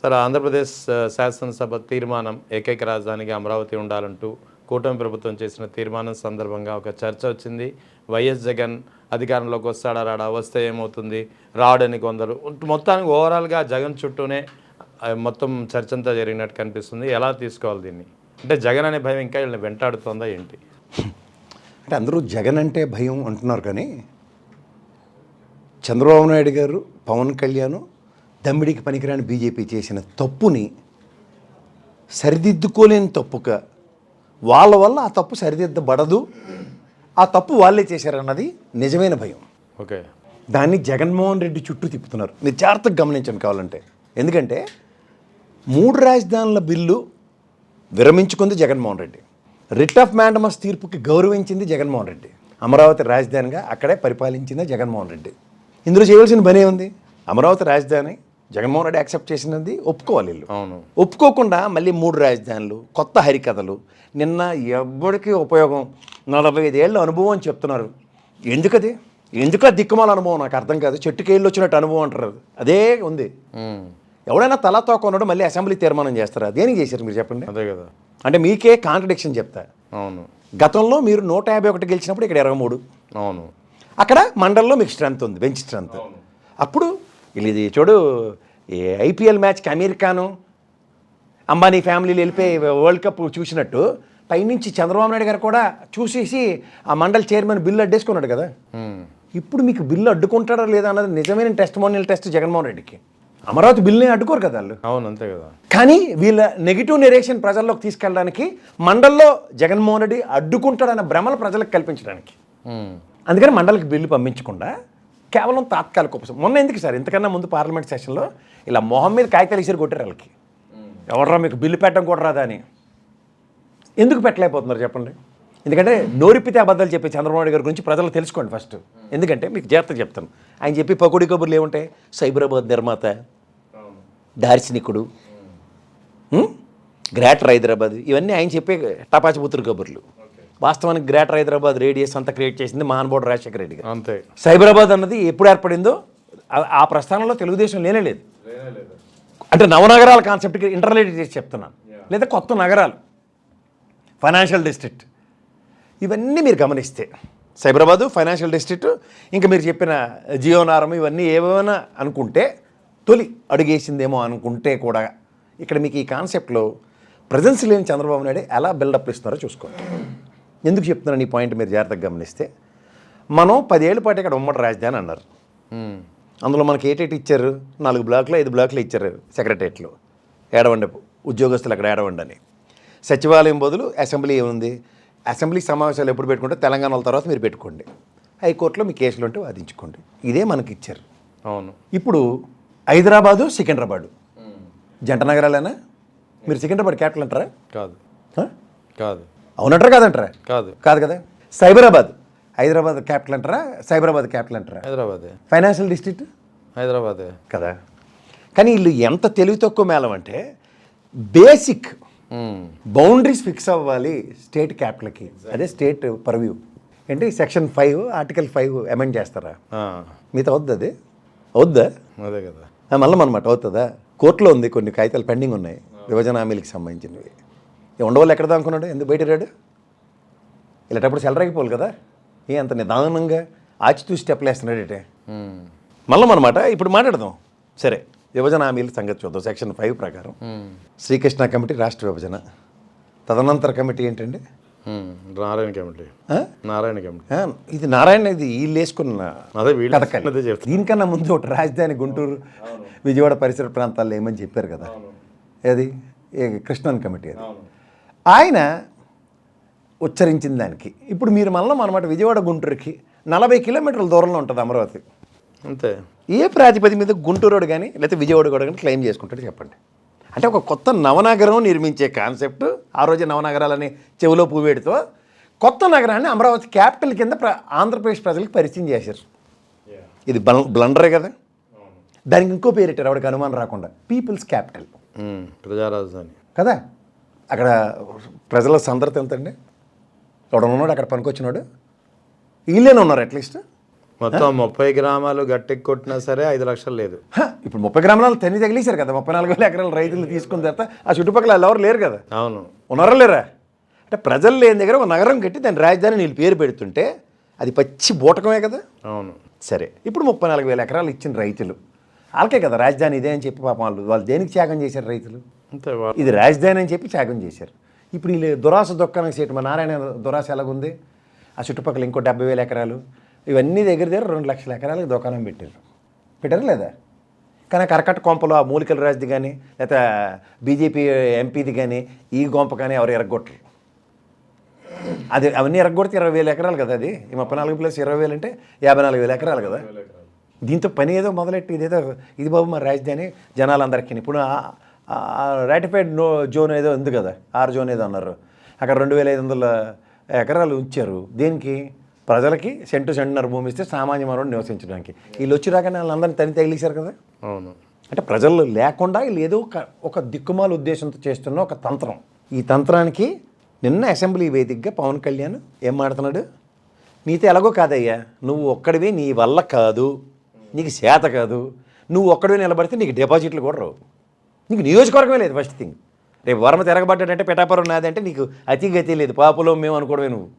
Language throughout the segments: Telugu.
సార్ ఆంధ్రప్రదేశ్ శాసనసభ తీర్మానం ఏకైక రాజధానిగా అమరావతి ఉండాలంటూ కూటమి ప్రభుత్వం చేసిన తీర్మానం సందర్భంగా ఒక చర్చ వచ్చింది. వైఎస్ జగన్ అధికారంలోకి వస్తాడా రాడా, వస్తే ఏమవుతుంది, రాడని కొందరు. మొత్తానికి ఓవరాల్గా జగన్ చుట్టూనే మొత్తం చర్చ అంతా జరిగినట్టు కనిపిస్తుంది. ఎలా తీసుకోవాలి దీన్ని? అంటే జగన్ అనే భయం ఇంకా వీళ్ళని వెంటాడుతుందా ఏంటి? అంటే అందరూ జగన్ అంటే భయం అంటున్నారు, కానీ చంద్రబాబు నాయుడు గారు, పవన్ కళ్యాణ్ దమ్మిడికి పనికిరాని బీజేపీ చేసిన తప్పుని సరిదిద్దుకోలేని తప్పుగా వాళ్ళ వల్ల ఆ తప్పు సరిదిద్దబడదు, ఆ తప్పు వాళ్ళే చేశారన్నది నిజమైన భయం. ఓకే, దాన్ని జగన్మోహన్ రెడ్డి చుట్టూ తిప్పుతున్నారు. మీరు జాగ్రత్తగా గమనించండి కావాలంటే. ఎందుకంటే 3 రాజధానుల బిల్లు విరమించుకుంది Jaganmohan Reddy. Writ of mandamus తీర్పుకి గౌరవించింది జగన్మోహన్ రెడ్డి. అమరావతి రాజధానిగా అక్కడే పరిపాలించింది జగన్మోహన్ రెడ్డి. ఇందులో చేయవలసిన పనే ఉంది. అమరావతి రాజధాని జగన్మోహన్ రెడ్డి యాక్సెప్ట్ చేసినది ఒప్పుకోవాలి వీళ్ళు. అవును, ఒప్పుకోకుండా మళ్ళీ 3 రాజధానులు, కొత్త హరికథలు. నిన్న ఎవరికి ఉపయోగం, 45 ఏళ్ళ అనుభవం అని చెప్తున్నారు. ఎందుకది? ఎందుకు దిక్కుమాల అనుభవం నాకు అర్థం కాదు. చెట్టుకేళ్ళు వచ్చినట్టు అనుభవం అంటారు, అదే ఉంది. ఎవడైనా తలతో కొన్నాడు మళ్ళీ అసెంబ్లీ తీర్మానం చేస్తారా? దేనికి చేశారు మీరు చెప్పండి? అదే కదా. అంటే మీకే కాంట్రడిక్షన్ చెప్తా. అవును, గతంలో మీరు 151 గెలిచినప్పుడు ఇక్కడ 23. అవును, అక్కడ మండలంలో మీకు స్ట్రెంత్ ఉంది, బెంచ్ స్ట్రెంత్. అప్పుడు ఇది చూడు, ఐపీఎల్ మ్యాచ్కి అమెరికాను అంబానీ ఫ్యామిలీలు వెళ్ళిపోయి వరల్డ్ కప్ చూసినట్టు పైనుంచి చంద్రబాబు నాయుడు గారు కూడా చూసేసి ఆ మండలి చైర్మన్ బిల్లు అడ్డేసుకున్నాడు కదా. ఇప్పుడు మీకు బిల్లు అడ్డుకుంటారా లేదా అన్నది నిజమైన టెస్టిమోనియల్ టెస్ట్ జగన్మోహన్ రెడ్డికి. అమరావతి బిల్లుని అడ్డుకోరు కదా వాళ్ళు. అవును, అంతే కదా. కానీ వీళ్ళ నెగిటివ్ నెరేషన్ ప్రజల్లోకి తీసుకెళ్ళడానికి మండల్లో జగన్మోహన్ రెడ్డి అడ్డుకుంటాడన్న భ్రమలు ప్రజలకు కల్పించడానికి. అందుకని మండలికి బిల్లు పంపించకుండా కేవలం తాత్కాలిక ఉపశమనం. మొన్న ఎందుకు సార్, ఇంతకన్నా ముందు పార్లమెంట్ సెషన్లో ఇలా మొహం మీద కాగితాలు ఇసిరి కొట్టారు వాళ్ళకి. ఎవడరా మీకు బిల్లు పెట్టడం కూడా రాదా అని. ఎందుకు పెట్టలేకపోతున్నారు చెప్పండి? ఎందుకంటే నోరిప్పితే అబద్ధాలు చెప్పే చంద్రబాబు నాయుడు గారి గురించి ప్రజలు తెలుసుకోండి ఫస్ట్. ఎందుకంటే మీకు జాగ్రత్తగా చెప్తాను. ఆయన చెప్పి పకోడీ కబుర్లు ఏముంటాయి? సైబరాబాద్ నిర్మాత, దార్శనికుడు, గ్రేటర్ హైదరాబాద్, ఇవన్నీ ఆయన చెప్పే టపాచిపుత్రుడు కబుర్లు. వాస్తవానికి గ్రేటర్ హైదరాబాద్ రేడియస్ అంతా క్రియేట్ చేసింది మహానుభావుడు రాజశేఖర రెడ్డి గారు. అంతే. సైబరాబాద్ అన్నది ఎప్పుడు ఏర్పడిందో ఆ ప్రస్థానంలో తెలుగుదేశం లేనేలేదు. అంటే నవనగరాల కాన్సెప్ట్కి ఇంటర్లేట్ చేసి చెప్తున్నాను. లేదా కొత్త నగరాలు, ఫైనాన్షియల్ డిస్ట్రిక్ట్, ఇవన్నీ మీరు గమనిస్తే సైబరాబాదు, ఫైనాన్షియల్ డిస్ట్రిక్ట్, ఇంకా మీరు చెప్పిన జియోనారం, ఇవన్నీ ఏమైనా అనుకుంటే తొలి అడుగేసిందేమో అనుకుంటే కూడా ఇక్కడ మీకు ఈ కాన్సెప్ట్లో ప్రజెన్స్ లేని చంద్రబాబు నాయుడు ఎలా బిల్డప్ ఇస్తున్నారో చూసుకోండి. ఎందుకు చెప్తున్నాను ఈ పాయింట్ మీరు జాగ్రత్తగా గమనిస్తే, మనం 10 ఏళ్ళ పాటు ఇక్కడ ఉమ్మడి రాజధాని అన్నారు. అందులో మనకి ఏటేటి ఇచ్చారు? 4 బ్లాకులు 5 బ్లాకులు ఇచ్చారు సెక్రటరియట్లో. ఏడవండి ఉద్యోగస్తులు అక్కడ ఏడవండి అని. సచివాలయం బదులు అసెంబ్లీ ఏముంది? అసెంబ్లీ సమావేశాలు ఎప్పుడు పెట్టుకుంటే తెలంగాణల తర్వాత మీరు పెట్టుకోండి. హైకోర్టులో మీ కేసులు ఉంటే వాదించుకోండి. ఇదే మనకి ఇచ్చారు. అవును. ఇప్పుడు హైదరాబాదు, సికింద్రాబాదు జంట నగరాలేనా? మీరు సికింద్రాబాద్ క్యాపిటల్ అంటారా? కాదు. కాదు. అవునంటారా కాదంటారా? కాదు. కాదు కదా. సైబరాబాద్ హైదరాబాద్ క్యాపిటల్ అంటారా? సైబరాబాద్ క్యాపిటల్ అంటారా? హైదరాబాదే. ఫైనాన్షియల్ డిస్ట్రిక్ట్ హైదరాబాదే కదా. కానీ వీళ్ళు ఎంత తెలివి తక్కువ మేళం అంటే బేసిక్ బౌండరీస్ ఫిక్స్ అవ్వాలి స్టేట్ క్యాపిటల్కి. అదే స్టేట్ పర్వ్యూ. ఏంటి సెక్షన్ 5 ఆర్టికల్ 5 అమెండ్ చేస్తారా? మీతో అవుద్ది అది? అవుద్దా? అదే కదా. మళ్ళీ అనమాట అవుతుందా? కోర్టులో ఉంది, కొన్ని కాగితాలు పెండింగ్ ఉన్నాయి విభజన హామీలకు సంబంధించినవి. ఉండవాళ్ళు ఎక్కడ దానుకున్నాడు? ఎందుకు బయట రాడు? ఇలాంటప్పుడు సెలరైపోవాలి కదా. అంత నిదానంగా ఆచితూ స్టెప్లు వేస్తున్నాడు అంటే మళ్ళీ అనమాట. ఇప్పుడు మాట్లాడదాం. సరే, విభజన హామీల సంగతి చూద్దాం. సెక్షన్ 5 ప్రకారం శ్రీకృష్ణ కమిటీ రాష్ట్ర విభజన, తదనంతర కమిటీ ఏంటండి? నారాయణ కమిటీ. నారాయణ కమిటీ. ఇది నారాయణ, ఇది వీళ్ళు వేసుకున్న అదే దీనికన్నా ముందు ఒకటి రాజధాని గుంటూరు, విజయవాడ పరిసర ప్రాంతాల్లో ఏమని చెప్పారు కదా. ఏది? కృష్ణన్ కమిటీ. అది ఆయన ఉచ్చరించిన దానికి ఇప్పుడు మీరు మళ్ళీ అనమాట విజయవాడ గుంటూరుకి 40 కిలోమీటర్ల దూరంలో ఉంటుంది అమరావతి. అంతే. ఏ ప్రాతిపది మీద గుంటూరు కానీ లేకపోతే విజయవాడ కూడా కానీ క్లెయిమ్ చేసుకుంటాడు చెప్పండి? అంటే ఒక కొత్త నవనగరం నిర్మించే కాన్సెప్ట్ ఆ రోజు నవనగరాలని చెవిలో పువ్వేడితో కొత్త నగరాన్ని అమరావతి క్యాపిటల్ కింద ఆంధ్రప్రదేశ్ ప్రజలకు పరిచయం చేశారు. ఇది బ్లండరే కదా. దానికి ఇంకో పేరు పెట్టారు ఎవరికి అనుమానం రాకుండా, పీపుల్స్ క్యాపిటల్, ప్రజా రాజధాని కదా. అక్కడ ప్రజల సందర్భం ఎంతండి? ఎవడన్నాడు అక్కడ పనికొచ్చినాడు? వీళ్ళేనే ఉన్నారు అట్లీస్ట్. మొత్తం 30 గ్రామాలు గట్టెక్కి కొట్టినా సరే 5 లక్షలు లేదు. ఇప్పుడు 30 గ్రామాలు తన్ని తగిలేశారు కదా, 34,000 ఎకరాలు రైతులు తీసుకున్న తర్వాత ఆ చుట్టుపక్కల వాళ్ళు ఎవరు లేరు కదా. అవును, ఉన్నారా లేరా? అంటే ప్రజలు లేని దగ్గర ఒక నగరం కట్టి దాని రాజధాని నీళ్ళు పేరు పెడుతుంటే అది పచ్చి బూటకమే కదా. అవును. సరే, ఇప్పుడు 34,000 ఎకరాలు ఇచ్చిన రైతులు వాళ్ళకే కదా రాజధాని ఇదే అని చెప్పి పాపం వాళ్ళు దేనికి త్యాగం చేశారు రైతులు? అంతే, ఇది రాజధాని అని చెప్పి త్యాగం చేశారు. ఇప్పుడు వీళ్ళు దురాశ దొక్కానికి సేటు మా నారాయణ దురాశ ఎలాగుంది? ఆ చుట్టుపక్కల ఇంకో 70,000 ఎకరాలు ఇవన్నీ దగ్గర 2 లక్షల ఎకరాలకు దుకాణం పెట్టారు లేదా? కానీ కరకట్ట కొంపలో ఆ మూలికల రాజుది కానీ లేకపోతే బీజేపీ ఎంపీది కానీ ఈ గొంప కానీ ఎవరు ఎరగొట్టరు. అది అవన్నీ ఎరగొడితే 20,000 ఎకరాలు కదా. అది 34 + 20,000 అంటే 54,000 ఎకరాలు కదా. దీంతో పని ఏదో మొదలెట్టి ఇది బాబు మా రాజధాని జనాలందరికీ. ఇప్పుడు రాటిఫైడ్ జోన్ ఏదో ఉంది కదా, 6 జోన్ ఏదో అన్నారు, అక్కడ 2,500 ఎకరాలు ఉంచారు. దేనికి? ప్రజలకి సెంటున్నర భూమి ఇస్తే సామాన్య మానవుడు నివసించడానికి. వీళ్ళు వచ్చి రాగానే వాళ్ళందరినీ తగిలేశారు కదా. అవును. అంటే ప్రజలు లేకుండా వీళ్ళు ఏదో ఒక దిక్కుమాల ఉద్దేశంతో చేస్తున్న ఒక తంత్రం. ఈ తంత్రానికి నిన్న అసెంబ్లీ వేదికగా పవన్ కళ్యాణ్ ఏం మాడుతున్నాడు? నీతో ఎలాగో కాదయ్యా, నువ్వు ఒక్కడివే, నీ వల్ల కాదు, నీకు చేత కాదు, నువ్వు ఒక్కడివే నిలబడితే నీకు డిపాజిట్లు కూడా రావు, నీకు నియోజకవర్గమే లేదు. ఫస్ట్ థింగ్, రేపు వర్మ తిరగబడ్డాడంటే పిఠాపురం నాదంటే నీకు అతిగతి లేదు, పాపలో మేము అనుకోవడమే నువ్వు.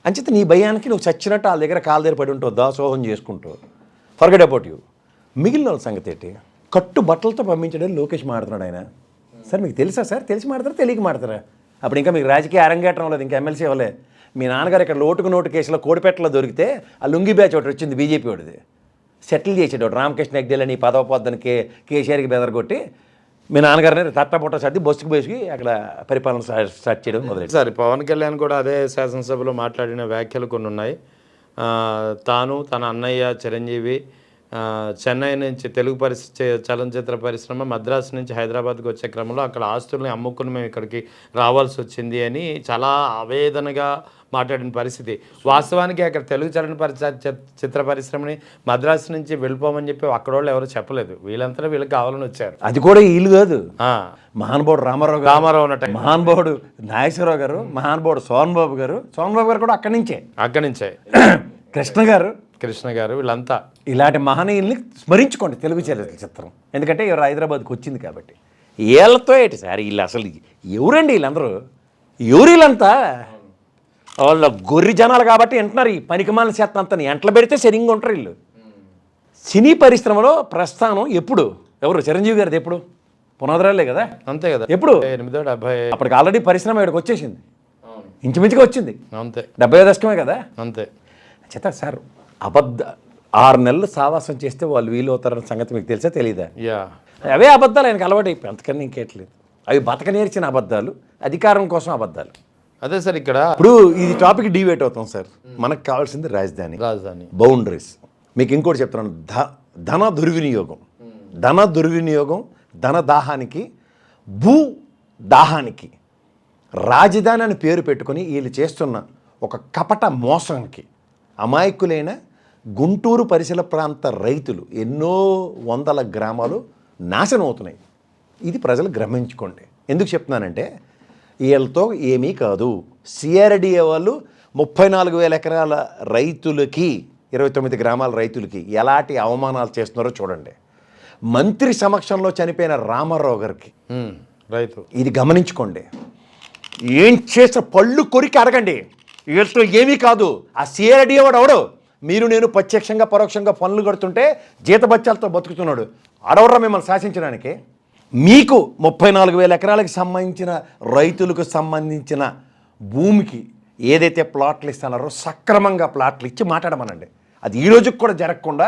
అంచేత నీ భయానికి నువ్వు చచ్చినట్టు వాళ్ళ దగ్గర కాళ్ళ దగ్గర పడి ఉంటావు, దాసోహం చేసుకుంటూ. Forget about you. మిగిలిన వాళ్ళ సంగతి ఏంటి? కట్టు బట్టలతో పంపించడానికి లోకేష్ మాడుతున్నాడు ఆయన. సార్ మీకు తెలుసా సార్? తెలిసి మాడతారా, తెలియక మాడతారా? అప్పుడు ఇంకా మీకు రాజకీయ అరంగేట్రం లేదు, ఇంకా ఎమ్మెల్సీ అవ్వలే. మీ నాన్నగారు ఇక్కడ నోటు కేసులో కోడిపెట్టలో దొరికితే ఆ లుంగి బ్యాచ్ ఒకటి వచ్చింది బీజేపీ వాడిది, సెటిల్ చేసాడు రామకృష్ణ హెగ్డేలని పదవ పొద్దున కేసీఆర్కి బెదరగొట్టి మీ నాన్నగారిని తట్టబొట్ట సర్ది బస్సుకు బేసి అక్కడ పరిపాలన స్టార్ట్ చేయడం మొదలెట్టారు. సరే, పవన్ కళ్యాణ్ కూడా అదే శాసనసభలో మాట్లాడిన వ్యాఖ్యలు కొన్ని ఉన్నాయి. తాను, తన అన్నయ్య చిరంజీవి చెన్నై నుంచి తెలుగు చలనచిత్ర పరిశ్రమ మద్రాసు నుంచి హైదరాబాద్కి వచ్చే క్రమంలో అక్కడ ఆస్తుల్ని అమ్ముకుని మేము ఇక్కడికి రావాల్సి వచ్చింది అని చాలా ఆవేదనగా మాట్లాడిన పరిస్థితి. వాస్తవానికి అక్కడ తెలుగు చిత్ర పరిశ్రమని మద్రాసు నుంచి వెళ్ళిపోమని చెప్పి అక్కడ వాళ్ళు ఎవరు చెప్పలేదు, వీళ్ళంతా వీళ్ళకి కావాలని వచ్చారు. అది కూడా వీళ్ళు కాదు, మహానుభావుడు రామారావు ఉన్నట్టు, మహానుభావుడు నాగేశ్వరరావు గారు, మహానుభావుడు సోహన్ బాబు గారు కూడా అక్కడి నుంచే కృష్ణ గారు వీళ్ళంతా ఇలాంటి మహనీయుల్ని స్మరించుకోండి తెలుగు చలనచిత్రం. ఎందుకంటే ఎవరు హైదరాబాద్కి వచ్చింది కాబట్టి. వీళ్ళతో ఏంటి సార్, వీళ్ళు అసలు ఎవరండి వీళ్ళందరూ? ఎవరు వీళ్ళంతా? వాళ్ళ గొర్రె జనాలు కాబట్టి వింటున్నారు ఈ పనికిమాలిన శాతం అంతా. ఎంట్ల పెడితే సరిగ్గా ఉంటారు వీళ్ళు. సినీ పరిశ్రమలో ప్రస్థానం ఎప్పుడు? ఎవరు? చిరంజీవి గారిది ఎప్పుడు? పునాదురాలే కదా. అంతే కదా. ఎప్పుడు? 870. అప్పటికి ఆల్రెడీ పరిశ్రమ ఇక్కడికి వచ్చేసింది, ఇంచుమించుగా వచ్చింది. అంతే, 70వ దశకమే కదా. అంతే. చేత సార్ 6 నెలలు సావాసం చేస్తే వాళ్ళు వీలు అవుతారన్న సంగతి మీకు తెలుసా తెలీదా? అవే అబద్ధాలు ఆయనకు అలవాటు అయిపోయి, అంతకన్నా ఇంకేట్లేదు. అవి బతక నేర్చిన అబద్ధాలు, అధికారం కోసం అబద్ధాలు. అదే సార్ ఇక్కడ ఇప్పుడు ఇది టాపిక్ డివేట్ అవుతాం సార్. మనకు కావాల్సింది రాజధాని, బౌండరీస్. మీకు ఇంకోటి చెప్తున్నాను, ధన దుర్వినియోగం, ధన దాహానికి, భూ దాహానికి రాజధాని అని పేరు పెట్టుకొని వీళ్ళు చేస్తున్న ఒక కపట మోసానికి అమాయకులైన గుంటూరు పరిసర ప్రాంత రైతులు ఎన్నో వందల గ్రామాలు నాశనం అవుతున్నాయి. ఇది ప్రజలు గ్రహించుకోండి. ఎందుకు చెప్తున్నానంటే వీళ్ళతో ఏమీ కాదు. సిఆర్డిఏ వాళ్ళు 34,000 ఎకరాల రైతులకి, 29 గ్రామాల రైతులకి ఎలాంటి అవమానాలు చేస్తున్నారో చూడండి. మంత్రి సమక్షంలో చనిపోయిన రామారావు గారికి రైతు, ఇది గమనించుకోండి. ఏం చేసిన పళ్ళు కొరికి అడగండి. వీళ్ళతో ఏమీ కాదు. ఆ సిఆర్డిఏ వాడు అవడు, మీరు నేను ప్రత్యక్షంగా పరోక్షంగా పనులు కడుతుంటే జీతబత్యాలతో బతుకుతున్నాడు. అడవరా మిమ్మల్ని శాసించడానికి. మీకు 34,000 ఎకరాలకు సంబంధించిన రైతులకు సంబంధించిన భూమికి ఏదైతే ప్లాట్లు ఇస్తున్నారో సక్రమంగా ప్లాట్లు ఇచ్చి మాట్లాడమనండి. అది ఈ రోజుకి కూడా జరగకుండా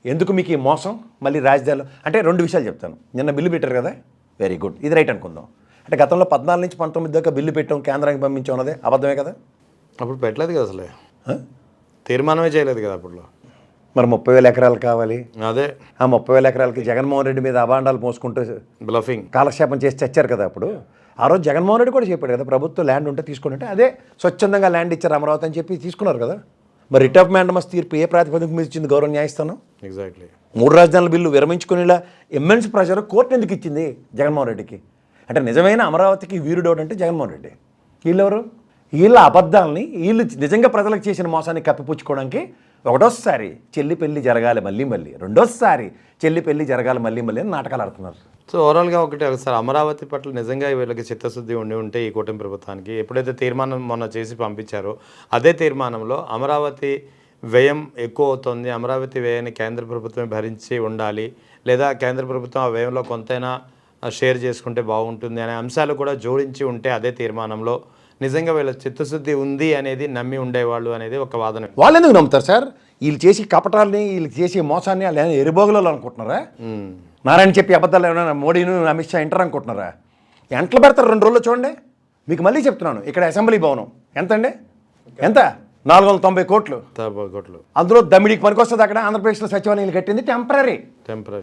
ఎందుకు మీకు ఈ మోసం? మళ్ళీ రాజధానిలో అంటే 2 విషయాలు చెప్తాను. నిన్న బిల్లు పెట్టారు కదా, వెరీ గుడ్, ఇది రైట్ అనుకుందాం. అంటే గతంలో 14 నుంచి 19 దాకా బిల్లు పెట్టాం, కేంద్రానికి పంపించాం అన్నదే అబద్ధమే కదా. అప్పుడు పెట్టలేదు కదా, అసలే తీర్మానమే చేయలేదు కదా అప్పుడు. మరి 30,000 ఎకరాలు కావాలి. అదే ఆ 30,000 ఎకరాలకి జగన్మోహన్ రెడ్డి మీద అబాండాలు మోసుకుంటూ బ్లఫింగ్ కాలక్షేపం చేసి చచ్చారు కదా అప్పుడు. ఆ రోజు జగన్మోహన్ రెడ్డి కూడా చెప్పాడు కదా, ప్రభుత్వం ల్యాండ్ ఉంటే తీసుకుంటే అదే స్వచ్ఛందంగా ల్యాండ్ ఇచ్చారు అమరావతి అని చెప్పి తీసుకున్నారు కదా. మరి రిట్ ఆఫ్ మ్యాండమస్ తీర్పు ఏ ప్రాతిపదిక మీద ఇచ్చింది గౌరవ న్యాయస్థానం? ఎగ్జాక్ట్లీ 3 రాజధానుల బిల్లు విరమించుకునేలా ఇమ్మెన్స్ ప్రెషర్ కోర్టు ఎందుకు ఇచ్చింది జగన్మోహన్ రెడ్డికి? అంటే నిజమైన అమరావతికి వీరుడోడు అంటే జగన్మోహన్ రెడ్డి. వీళ్ళెవరు? వీళ్ళ అబద్ధాలని, వీళ్ళు నిజంగా ప్రజలకు చేసిన మోసాన్ని కప్పిపుచ్చుకోవడానికి ఒకటోసారి చెల్లి పెళ్లి జరగాలి మళ్ళీ మళ్ళీ, రెండోసారి చెల్లి పెళ్లి జరగాలి మళ్ళీ మళ్ళీ అని నాటకాలు ఆడుతున్నారు. సో ఓవరాల్గా ఒకసారి అమరావతి పట్ల నిజంగా వీళ్ళకి చిత్తశుద్ధి ఉంటే ఈ కూటమి ప్రభుత్వానికి ఎప్పుడైతే తీర్మానం మొన్న చేసి పంపించారో అదే తీర్మానంలో అమరావతి వ్యయం ఎక్కువ అవుతుంది, అమరావతి వ్యయాన్ని కేంద్ర ప్రభుత్వమే భరించి ఉండాలి, లేదా కేంద్ర ప్రభుత్వం ఆ వ్యయంలో కొంతైనా షేర్ చేసుకుంటే బాగుంటుంది అనే అంశాలు కూడా జోడించి ఉంటే అదే తీర్మానంలో నిజంగా వీళ్ళ చిత్తశుద్ధి ఉంది అనేది నమ్మి ఉండేవాళ్ళు అనేది ఒక వాదన. వాళ్ళు ఎందుకు నమ్ముతారు సార్? వీళ్ళు చేసి కపటాలని, వీళ్ళు చేసి మోసాన్ని వాళ్ళు ఎరుబోగులలో అనుకుంటున్నారా? నారాయణ చెప్పి అబద్ధాలు ఏమైనా మోడీను అమిత్ షా ఇంటర్ అనుకుంటున్నారా? ఎంటలు పెడతారు 2 రోజుల్లో చూడండి. మీకు మళ్ళీ చెప్తున్నాను, ఇక్కడ అసెంబ్లీ భవనం ఎంత అండి? ఎంత? 490 కోట్లు. అందులో దమ్మిడికి పనికొస్తుంది. అక్కడ ఆంధ్రప్రదేశ్లో సచివాలయాలు కట్టింది టెంపరీ.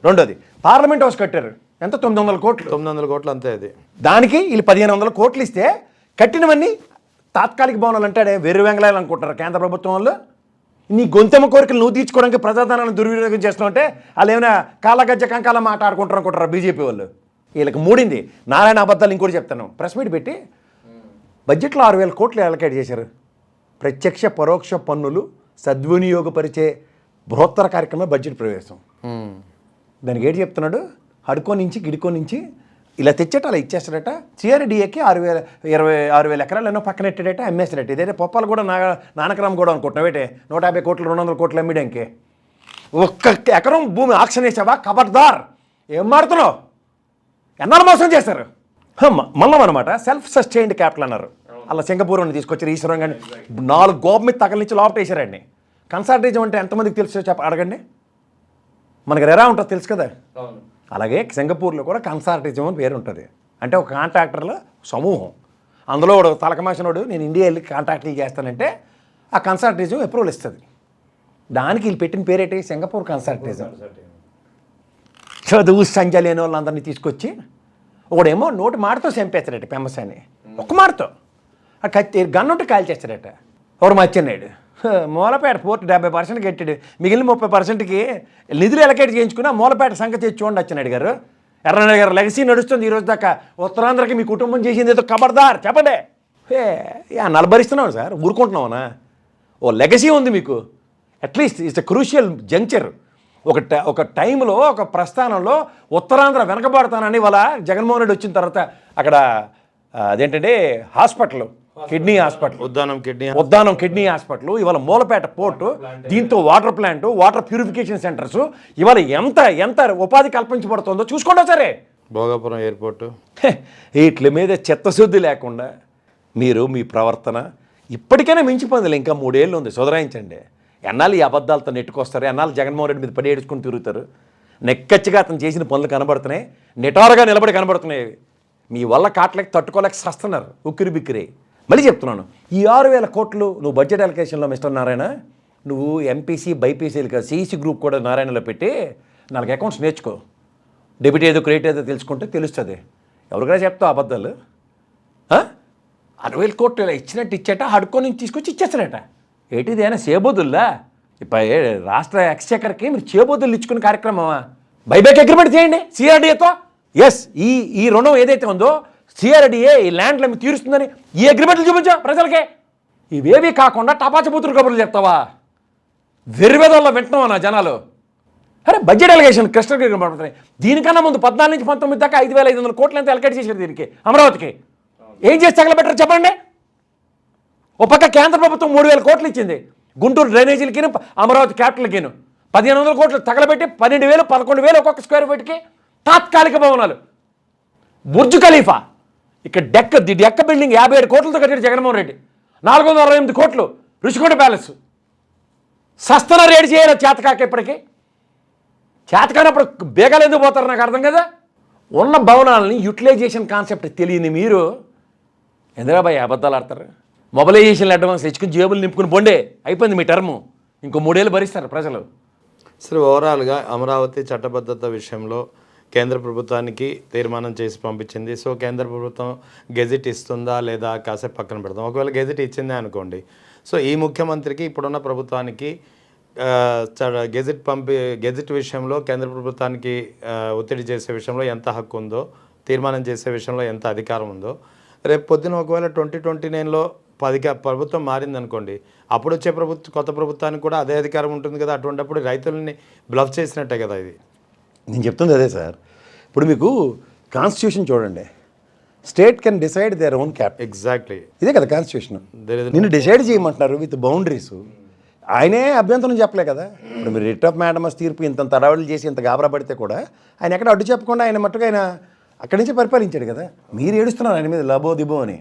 రెండోది పార్లమెంట్ హౌస్ కట్టారు, ఎంత? 900 కోట్లు. 900 కోట్లు అంతే. అది దానికి వీళ్ళు 1500 కోట్లు ఇస్తే కట్టినవన్నీ తాత్కాలిక భవనాలు అంటాడే వెర్రి వెంగళాలు అనుకుంటారు కేంద్ర ప్రభుత్వం వాళ్ళు. నీ గొంతెమ్మ కోరికలు నువ్వు తీర్చుకోవడానికి ప్రజాధనాన్ని దుర్వినియోగం చేస్తున్నావు అంటే వాళ్ళు ఏమైనా కాలగజ్జ కంకాల మాట ఆడుకుంటారు అనుకుంటారా బీజేపీ వాళ్ళు? వీళ్ళకి మూడింది. నారాయణ అబద్ధాలు ఇంకోటి చెప్తాను. ప్రెస్ మీట్ పెట్టి బడ్జెట్లో 6000 కోట్లు అలకేట్ చేశారు. ప్రత్యక్ష పరోక్ష పన్నులు సద్వినియోగపరిచే బృహత్తర కార్యక్రమం బడ్జెట్ ప్రవేశం. దానికి ఏంటి చెప్తున్నాడు? హడుకో నుంచి గిడుకో నుంచి ఇలా తెచ్చట అలా ఇచ్చేస్తాడట. సిఆర్డీఏకి 26,000 ఎకరాలు ఎన్నో పక్కనెట్టాడట, అమ్మేస్తాడట. ఇదైతే పొప్పాలు కూడా నానకరామ్ కూడా అనుకుంటున్నావేటే 150 కోట్లు 200 కోట్లు అమ్మిడానికి. ఒక్క ఎకరం భూమి ఆక్షన్ వేసావా? ఖబర్దార్. ఏం మాడుతున్నావు? ఎన్నాళ్ళు మోసం చేశారు? మళ్ళం అనమాట సెల్ఫ్ సస్టైన్డ్ క్యాపిటల్ అన్నారు. అలా సింగపూర్ అని తీసుకొచ్చారు. ఈశ్వరం కానీ 4 గోపు మీద తగలించి లోపట వేసారండి. కన్సార్టిజం అంటే ఎంతమందికి తెలుసు అడగండి. మనకి రెరా ఉంటుంది తెలుసు కదా. అలాగే సింగపూర్లో కూడా కన్సార్టిజం అని పేరు ఉంటుంది. అంటే ఒక కాంట్రాక్టర్ల సమూహం, అందులో ఒక తలకమాసినోడు నేను ఇండియా వెళ్ళి కాంట్రాక్ట్లు చేస్తానంటే ఆ కన్సార్టిజం అప్రూవల్ ఇస్తుంది. దానికి వీళ్ళు పెట్టిన పేరేంటి? సింగపూర్ కన్సార్టిజం. చదువు సంజ లేని వాళ్ళందరినీ తీసుకొచ్చి ఒకడేమో నోటి మాటతో చంపేస్తాడట ఫేమస్ అని. ఒక్క మాటతో ఆ కత్తి గన్నుంటే కాల్ చేస్తాడట. ఎవరు మర్చిన్నాడు మూలపేట పోర్టు 70% కట్టాడు, మిగిలిన 30%కి నిధులు ఎలకేట్ చేయించుకుని ఆ మూలపేట సంగతి తెచ్చి చూడండి అచ్చెన్నాయుడు గారు. ఎర్రనాయుడు గారు లెగసీ నడుస్తుంది ఈరోజు దాకా. ఉత్తరాంధ్రకి మీ కుటుంబం చేసింది ఏదో ఖబర్దార్ చెప్పండి. నలభరిస్తున్నావు సార్, ఊరుకుంటున్నావునా? ఓ లెగసీ ఉంది మీకు. At least it's a crucial juncture. ఒక టైంలో ఒక ప్రస్థానంలో ఉత్తరాంధ్ర వెనకబడతానని వాళ్ళ జగన్మోహన్ రెడ్డి వచ్చిన తర్వాత అక్కడ అదేంటంటే hospital, kidney hospital, Uddanam kidney hospital, ఇవాళ మూలపేట పోర్టు, దీంతో water plant, water purification centres, ఇవాళ ఎంత ఉపాధి కల్పించబడుతుందో చూసుకోండి సరే. భోగాపురం ఎయిర్పోర్టు. వీటి మీద చిత్తశుద్ధి లేకుండా మీరు మీ ప్రవర్తన ఇప్పటికైనా మించిపోయింది. ఇంకా 3 ఏళ్ళు ఉంది, సుధరాయించండి. ఎన్నాళ్ళు ఈ అబద్ధాలతో నెట్టుకొస్తారు, ఎన్నాళ్ళు జగన్మోహన్ రెడ్డి మీద పడి ఏడుచుకుని తిరుగుతారు. నెక్కచ్చిగా అతను చేసిన పనులు కనబడుతున్నాయి, నిటారుగా నిలబడి కనబడుతున్నాయి. మీ వల్ల కాట్లకి తట్టుకోలేక సస్తున్నారు ఉక్కిరి బిక్కిరి. మళ్ళీ చెప్తున్నాను, ఈ 6,000 కోట్లు నువ్వు బడ్జెట్ అలొకేషన్లో మిస్టర్ నారాయణ, నువ్వు ఎంపీసీ బైపీసీలు సిఈసీ గ్రూప్ కూడా నారాయణలో పెట్టి 4 అకౌంట్స్ నేర్చుకో. డెబిట్ ఏదో క్రెడిట్ ఏదో తెలుసుకుంటే తెలుస్తుంది. ఎవరికైనా చెప్తావు అబద్ధాలు? 60,000 కోట్లు ఇలా ఇచ్చినట్టు ఇచ్చేట హడుకో నుంచి తీసుకొచ్చి ఇచ్చేస్తాడట. ఏంటిది అయినా చేబోదుల్లా? రాష్ట్ర ఎక్స్చెక్కర్కి మీరు చేబోదులు ఇచ్చుకునే కార్యక్రమమా? బైబ్యాక్ అగ్రిమెంట్ చేయండి సిఆర్డీఏతో. ఎస్, ఈ రుణం ఏదైతే ఉందో సిఆర్డీఏ ఈ ల్యాండ్లు మీ తీరుస్తుందని ఈ అగ్రిమెంట్లు చూపించా ప్రజలకే. ఇవేవి కాకుండా టపాచబూతులు కబుర్లు చెప్తావా? వెర్రివేదల్లో వింటున్నావా నా జనాలు? అరే బడ్జెట్ అలిగేషన్ కృష్ణగిరి పడుతున్నాయి. దీనికన్నా ముందు 14 నుంచి 19 దాకా 5,500 కోట్లు ఎంత అలకేట్ చేశారు దీనికి అమరావతికి. ఏం చేసి తగలబెట్టరు చెప్పండి? ఒక పక్క కేంద్ర ప్రభుత్వం 3,000 కోట్లు ఇచ్చింది గుంటూరు డ్రైనేజీలకి, అమరావతి క్యాపిటల్కిను. 1,500 కోట్లు తగలబెట్టి 12,000 11,000 ఒక్కొక్క స్క్వేర్ ఫీట్కి తాత్కాలిక భవనాలు. బుర్జ్ ఖలీఫా ఇక్కడ డెక్క బిల్డింగ్ 57 కోట్లతో కట్టాడు జగన్మోహన్ రెడ్డి. 468 కోట్లు రుషికొండ ప్యాలెస్. సస్తన రేటు చేయాలి చేతకాక. ఇప్పటికీ చేతకానప్పుడు బేగాలు ఎందుకు పోతారు నాకు అర్థం కదా. ఉన్న భవనాలని యూటిలైజేషన్ కాన్సెప్ట్ తెలియని మీరు ఎందురాబాయ్ అబద్ధాలు ఆడతారు? మొబిలైజేషన్ అడ్వాన్స్ తెచ్చుకుని జేబులు నింపుకుని బొండే అయిపోయింది మీ టర్ము. ఇంకో 3 ఏళ్ళు భరిస్తారు ప్రజలు. సరే, ఓవరాల్గా అమరావతి చట్టబద్ధత విషయంలో కేంద్ర ప్రభుత్వానికి తీర్మానం చేసి పంపించింది. సో కేంద్ర ప్రభుత్వం గెజిట్ ఇస్తుందా లేదా కాసేపు పక్కన పెడతాం. ఒకవేళ గెజిట్ ఇచ్చిందే అనుకోండి, సో ఈ ముఖ్యమంత్రికి ఇప్పుడున్న ప్రభుత్వానికి గెజిట్ విషయంలో కేంద్ర ప్రభుత్వానికి ఒత్తిడి చేసే విషయంలో ఎంత హక్కు ఉందో, తీర్మానం చేసే విషయంలో ఎంత అధికారం ఉందో, రేపు పొద్దున ఒకవేళ 2029లో ప్రభుత్వం మారిందనుకోండి, అప్పుడు వచ్చే కొత్త ప్రభుత్వానికి కూడా అదే అధికారం ఉంటుంది కదా. అటువంటిప్పుడు రైతులని బ్లఫ్ చేసినట్టే కదా ఇది. నేను చెప్తుంది అదే సార్. ఇప్పుడు మీకు కాన్స్టిట్యూషన్ చూడండి, state can decide their own capital. Exactly ఇదే కదా కాన్స్టిట్యూషన్. నిన్ను డిసైడ్ చేయమంటున్నారు విత్ బౌండరీస్. ఆయనే అభ్యంతరం చెప్పలే కదా. ఇప్పుడు మీరు రిట్ ఆఫ్ మ్యాడమస్ తీర్పు ఇంత తడవలు చేసి ఇంత గాబరా పడితే కూడా ఆయన ఎక్కడ అడ్డు చెప్పకుండా ఆయన మట్టుగా ఆయన అక్కడి నుంచి పరిపాలించాడు కదా. మీరు ఏడుస్తున్నారు ఆయన మీద లబో దిబో అని,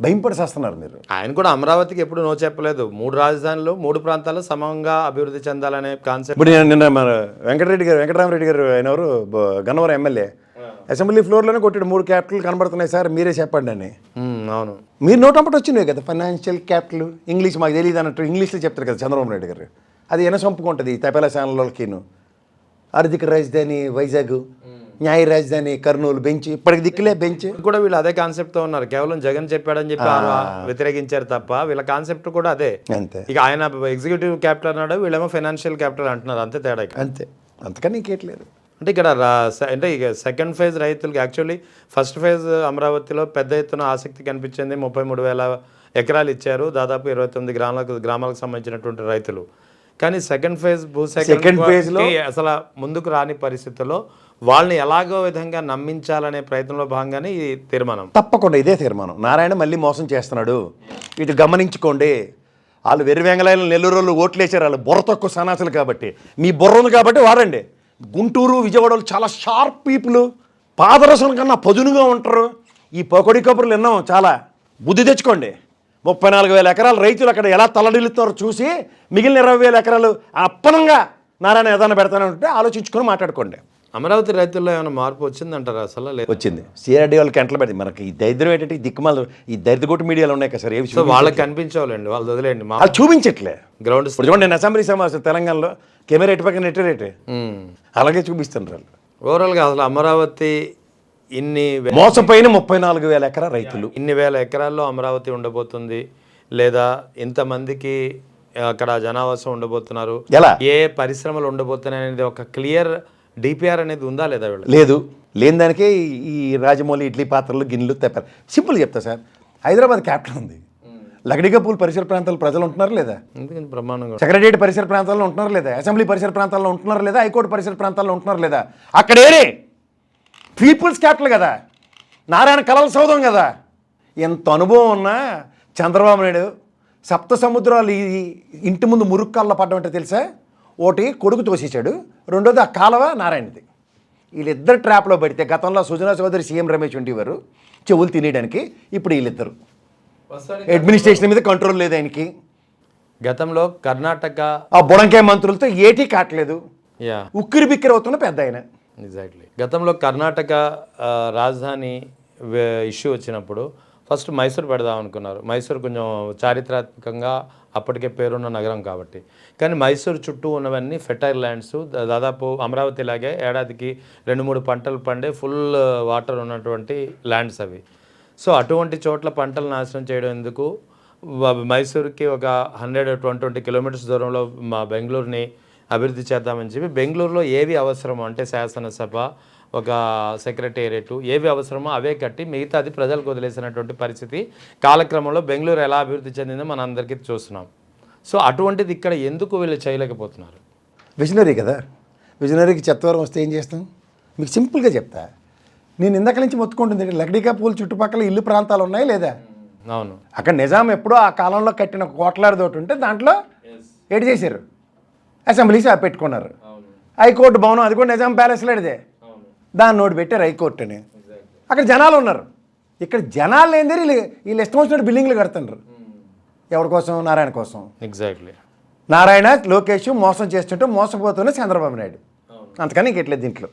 భయంపడిసేస్తున్నారు మీరు. ఆయన కూడా అమరావతికి ఎప్పుడు నో చెప్పలేదు. 3 రాజధానులు 3 ప్రాంతాలు సమంగా అభివృద్ధి చెందాలనే కాన్సెప్ట్. ఇప్పుడు నిన్న మన వెంకటరామరెడ్డి గారు ఆయన ఎవరు గన్నవరం ఎమ్మెల్యే అసెంబ్లీ ఫ్లోర్లోనే కొట్టాడు, 3 క్యాపిటల్ కనబడుతున్నాయి సార్ మీరే చెప్పండి అని. అవును, మీరు నోటంపటి వచ్చినాయి కదా ఫైనాన్షియల్ క్యాపిటల్. ఇంగ్లీష్ మాకు తెలియదు అన్నట్టు ఇంగ్లీష్లో చెప్తారు కదా చంద్రబాబు నాయుడు గారు. అది ఎనసొంపుకుంటుంది తపేలా ఛానల్లోకిను. ఆర్థిక రాజధాని వైజాగ్, న్యాయ రాజధాని కర్నూలు, బెంచ్ ఇప్పటికి దిక్కులే బెంచ్ కూడా వీళ్ళు అదే కాన్సెప్ట్తో ఉన్నారు. కేవలం జగన్ చెప్పాడని చెప్పి వ్యతిరేకించారు తప్ప వీళ్ళ కాన్సెప్ట్ కూడా అదే. అంతే. ఇక ఆయన ఎగ్జిక్యూటివ్ క్యాపిటల్ అన్నాడు, వీళ్ళేమో ఫైనాన్షియల్ క్యాపిటల్ అంటున్నారు. అంతే తేడా. అంతే, అంతకని ఇంకేట్లేదు. అంటే ఇక్కడ అంటే ఇక సెకండ్ ఫేజ్ రైతులకి యాక్చువల్లీ ఫస్ట్ ఫేజ్ అమరావతిలో పెద్ద ఎత్తున ఆసక్తి కనిపించింది. 33,000 ఎకరాలు ఇచ్చారు, దాదాపు 29 గ్రామాలకు సంబంధించినటువంటి రైతులు. కానీ సెకండ్ ఫేజ్ భూసేకరణ అసలు ముందుకు రాని పరిస్థితుల్లో వాళ్ళని ఎలాగో విధంగా నమ్మించాలనే ప్రయత్నంలో భాగంగానే ఈ తీర్మానం. తప్పకుండా ఇదే తీర్మానం. నారాయణ మళ్ళీ మోసం చేస్తున్నాడు, ఇటు గమనించుకోండి. వాళ్ళు వెర్రి వెంగళాయలు నెల్లూరు వాళ్ళు ఓట్లేసారు, వాళ్ళు బుర్ర తక్కువ సన్నాసులు కాబట్టి. మీ బుర్ర ఉంది కాబట్టి వాడండి. గుంటూరు విజయవాడలో చాలా షార్ప్ పీపుల్, పాదరసం కన్నా పదునుగా ఉంటారు. ఈ పకోడి కబుర్లు విన్నాం చాలా. బుద్ధి తెచ్చుకోండి. 34,000 ఎకరాల రైతులు అక్కడ ఎలా తలడిల్లుతారో చూసి మిగిలిన 20,000 ఎకరాలు అప్పనంగా నారాయణ ఏదైనా పెడతానంటే ఆలోచించుకొని మాట్లాడుకోండి. అమరావతి రైతుల్లో ఏమైనా మార్పు వచ్చిందంటారా? అసలు లేదు. వచ్చింది. సిఆర్డీ వాళ్ళకి ఎంటలు పెడితే మనకి ఈ దరిద్రం ఏంటంటే ఈ దిక్కుమాల ఈ దరిద్రగొట్టు మీడియాలో ఉన్నాయి కదా సార్. ఏవి వాళ్ళకి కనిపించాలండి, వాళ్ళు వదిలేండి. వాళ్ళు చూపించట్లే. గ్రౌండ్ ఇప్పుడు చూడండి, నేను అసెంబ్లీ సమావేశం తెలంగాణలో కెమెరా ఎటు పక్కన నెట్టే అలాగే చూపిస్తున్నారు వాళ్ళు. ఓవరాల్గా అసలు అమరావతి మోసపోయిన 34,000 ఎకరా రైతులు, ఇన్ని వేల ఎకరాల్లో అమరావతి ఉండబోతుంది, లేదా ఇంతమందికి అక్కడ జనావాసం ఉండబోతున్నారు, ఎలా ఏ పరిశ్రమలు ఉండబోతున్నాయి అనేది ఒక క్లియర్ డిపిఆర్ అనేది ఉందా లేదా? లేదు. లేని దానికే ఈ రాజమౌళి ఇడ్లీ పాత్రలు గిన్నెలు తెప్పారు. సింపుల్ చెప్తా సార్, హైదరాబాద్ క్యాపిటల్ ఉంది, లగడిగపూల్ పరిసర ప్రాంతాల ప్రజలు ఉంటున్నారు లేదా? బ్రహ్మాండంగా. సెక్రటరియట్ పరిసర ప్రాంతాల్లో ఉంటున్నారు లేదా? అసెంబ్లీ పరిసర ప్రాంతాల్లో ఉంటున్నారు లేదా? హైకోర్టు పరిసర ప్రాంతాల్లో ఉంటున్నారు లేదా? అక్కడేరే పీపుల్స్ క్యాపిటల్ కదా, నారాయణ కలల సౌధం కదా. ఎంత అనుభవం ఉన్నా చంద్రబాబు నాయుడు సప్త సముద్రాలు ఈ ఇంటి ముందు మురుక్కాల్లో పడ్డమంటే తెలుసా? ఒకటి కొడుకు తోసేశాడు, రెండోది ఆ కాలవ నారాయణది. వీళ్ళిద్దరు ట్రాప్లో పడితే గతంలో సుజనా చౌదరి సీఎం రమేష్ ఉండేవారు చెవులు తినేయడానికి, ఇప్పుడు వీళ్ళిద్దరు అడ్మినిస్ట్రేషన్ మీద కంట్రోల్ లేదు ఆయనకి. గతంలో కర్ణాటక ఆ బుడంకాయ మంత్రులతో ఏటీ కావట్లేదు, ఉక్కిరి బిక్కిరి అవుతున్న పెద్ద ఆయన. ఎగ్జాక్ట్లీ. గతంలో కర్ణాటక రాజధాని ఇష్యూ వచ్చినప్పుడు ఫస్ట్ మైసూర్ పెడదాం అనుకున్నారు. మైసూర్ కొంచెం చారిత్రాత్మకంగా అప్పటికే పేరున్న నగరం కాబట్టి. కానీ మైసూర్ చుట్టూ ఉన్నవన్నీ ఫెర్టైల్ ల్యాండ్స్, దాదాపు అమరావతి లాగే ఏడాదికి 2-3 పంటలు పండే ఫుల్ వాటర్ ఉన్నటువంటి ల్యాండ్స్ అవి. సో అటువంటి చోట్ల పంటలు నాశనం చేయడం ఎందుకు, మైసూర్కి ఒక 120 కిలోమీటర్స్ దూరంలో మా బెంగళూరుని అభివృద్ధి చేద్దామని చెప్పి బెంగళూరులో ఏవి అవసరమో అంటే శాసనసభ, ఒక సెక్రటేరియట్ ఏవి అవసరమో అవే కట్టి మిగతాది ప్రజలకు వదిలేసినటువంటి పరిస్థితి. కాలక్రమంలో బెంగళూరు ఎలా అభివృద్ధి చెందిందో మన అందరికీ చూస్తున్నాం. సో అటువంటిది ఇక్కడ ఎందుకు వీళ్ళు చేయలేకపోతున్నారు? విజనరీ కదా. విజనరీకి చెత్తవరం వస్తే ఏం చేస్తాం? మీకు సింపుల్గా చెప్తా. నేను ఇందాక నుంచి మొత్తుకుంటుంది, లక్డీకా పూల్ చుట్టుపక్కల ఇల్లు ప్రాంతాలు ఉన్నాయి లేదా? అవును. అక్కడ నిజాం ఎప్పుడో ఆ కాలంలో కట్టిన కోట్లాడితోటి ఉంటే దాంట్లో ఏడు చేశారు, అసెంబ్లీ పెట్టుకున్నారు. హైకోర్టు భవనం అది కూడా నిజాం ప్యాలెస్లోదే, దాన్ని నోటి పెట్టారు హైకోర్టు అని. అక్కడ జనాలు ఉన్నారు. ఇక్కడ జనాలు లేని వీళ్ళు ఇష్టం వచ్చినట్టు బిల్డింగ్లు కడుతున్నారు. ఎవరి కోసం? నారాయణ కోసం. ఎగ్జాక్ట్లీ. నారాయణ లోకేష్ మోసం చేస్తుంటే మోసపోతున్న చంద్రబాబు నాయుడు, అంతకని ఇంకెట్లేదు దీంట్లో.